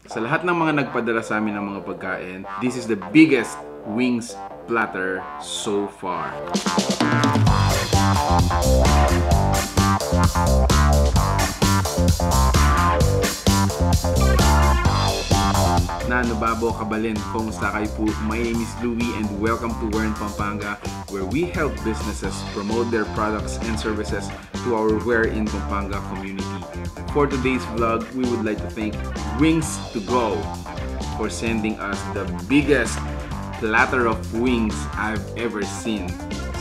Sa lahat ng mga nagpadala sa amin ng mga pagkain, this is the biggest wings platter so far. Nanubabo kabalin, kumusta kayo po? My name is Louie and welcome to Where in Pampanga, where we help businesses promote their products and services to our Where in Pampanga community. For today's vlog, we would like to thank Wings to Go for sending us the biggest platter of wings I've ever seen.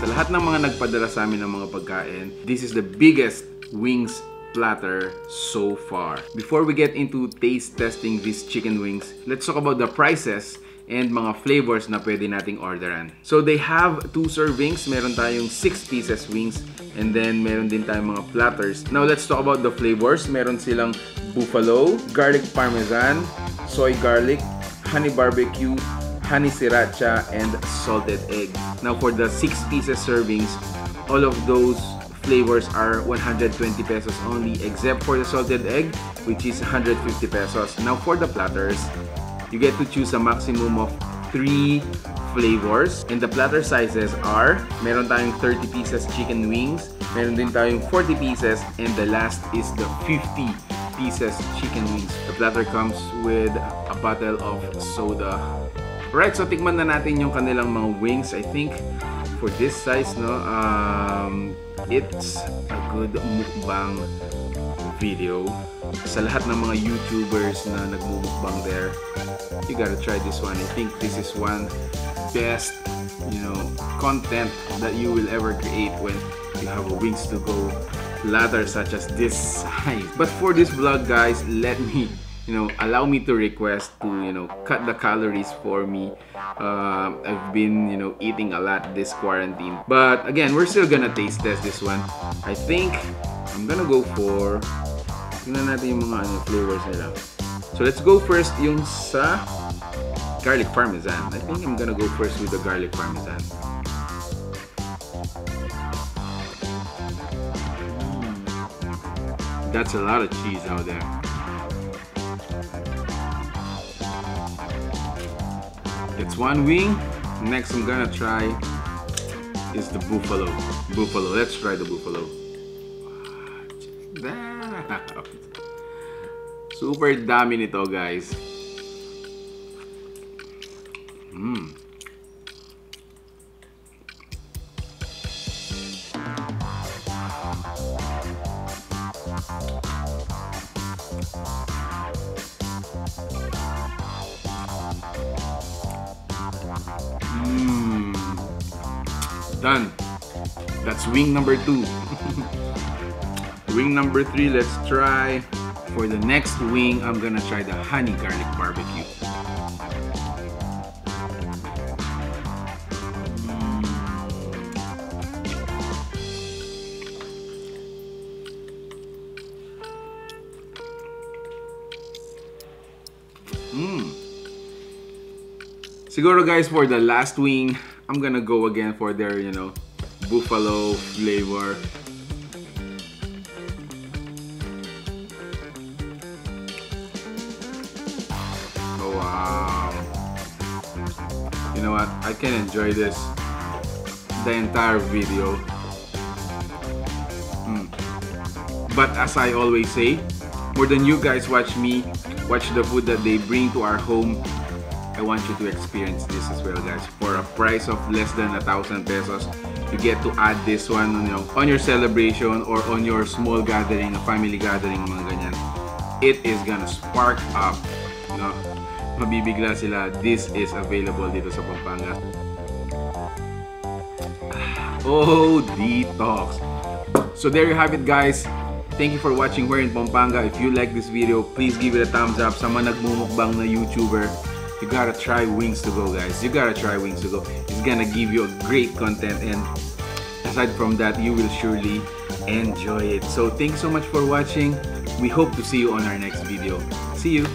Sa lahat ng mga nagpadala sa amin ng mga pagkain, this is the biggest wings platter so far. Before we get into taste testing these chicken wings, let's talk about the prices and mga flavors na pwede nating orderan. So they have 2 servings, meron tayong 6 pieces wings, and then meron din tayong mga platters. Now let's talk about the flavors. Meron silang buffalo, garlic parmesan, soy garlic, honey barbecue, honey sriracha, and salted egg. Now for the 6 pieces servings, all of those flavors are 120 pesos only, except for the salted egg, which is 150 pesos. Now for the platters, you get to choose a maximum of 3 flavors, and the platter sizes are, meron tayong 30 pieces chicken wings, meron din tayong 40 pieces, and the last is the 50 pieces chicken wings. The platter comes with a bottle of soda. Right, so tikman na natin yung kanilang mga wings. I think for this size, no, it's a good mukbang video. Sa lahat ng mga YouTubers na nagmumukbang there, you gotta try this one. I think this is one best, content that you will ever create when you have a wings to go platter such as this size. But for this vlog, guys, let me allow me to request to cut the calories for me. I've been eating a lot this quarantine, but again, we're still gonna taste test this one. I think I'm gonna go for, tingnan natin yung mga flavors nila. So let's go first yung sa garlic parmesan. I think I'm gonna go first with the garlic parmesan. That's a lot of cheese out there. It's one wing. Next I'm gonna try is the buffalo. Let's try the buffalo. Super dami nito, guys. Done. That's wing number 2. Wing number 3, let's try. For the next wing, I'm gonna try the honey garlic barbecue. Siguro, guys, for the last wing, I'm gonna go again for their, buffalo flavor. Oh, wow. You know what? I can enjoy this the entire video. But as I always say, more than you guys watch me, watch the food that they bring to our home, I want you to experience this as well, guys. For a price of less than 1,000 pesos, you get to add this one, on your celebration or on your small gathering, a family gathering, mga ganyan. It is gonna spark up, mabibigla sila. This is available dito sa Pampanga. Oh, detox. So there you have it, guys. Thank you for watching Where in Pampanga. If you like this video, please give it a thumbs up. Sa mga nagmumukbang na YouTuber, you gotta try Wings to Go, guys. You gotta try Wings to Go. It's gonna give you a great content, and aside from that, you will surely enjoy it. So thanks so much for watching. We hope to see you on our next video. See you.